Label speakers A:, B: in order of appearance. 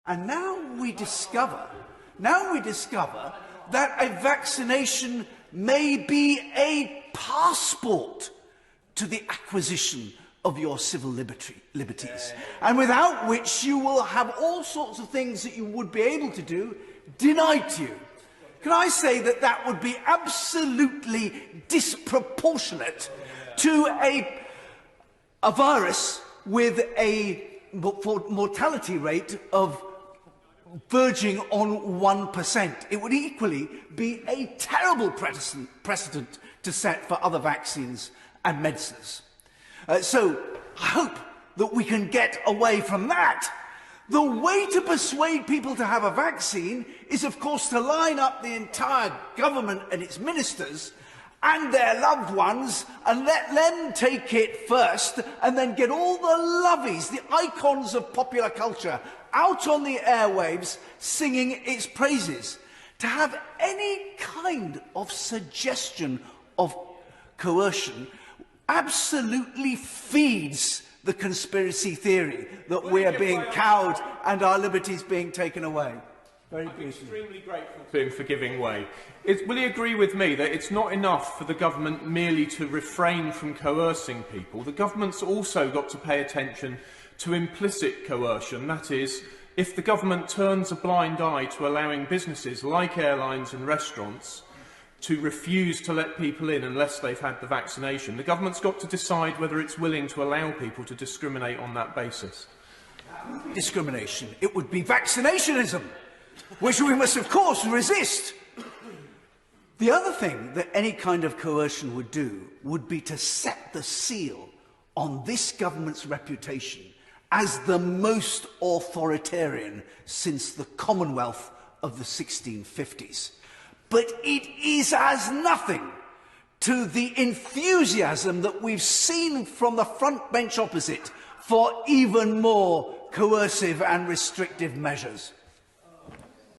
A: And now we discover that a vaccination may be a passport to the acquisition of your civil liberties, and without which you will have all sorts of things that you would be able to do denied to you. Can I say that that would be absolutely disproportionate to a virus with a mortality rate of verging on 1%. It would equally be a terrible precedent to set for other vaccines and medicines. So I hope that we can get away from that. The way to persuade people to have a vaccine is, of course, to line up the entire government and its ministers and their loved ones and let them take it first, and then get all the lovies, the icons of popular culture, out on the airwaves singing its praises. To have any kind of suggestion of coercion absolutely feeds the conspiracy theory that we are being cowed and our liberties being taken away. Very
B: I'm extremely grateful to him for giving way. Will he agree with me that it's not enough for the government merely to refrain from coercing people? The government's also got to pay attention to implicit coercion. That is, if the government turns a blind eye to allowing businesses like airlines and restaurants to refuse to let people in unless they've had the vaccination, the government's got to decide whether it's willing to allow people to discriminate on that basis.
A: Discrimination. It would be vaccinationism, which we must, of course, resist. The other thing that any kind of coercion would do would be to set the seal on this government's reputation as the most authoritarian since the Commonwealth of the 1650s. But it is as nothing to the enthusiasm that we've seen from the front bench opposite for even more coercive and restrictive measures.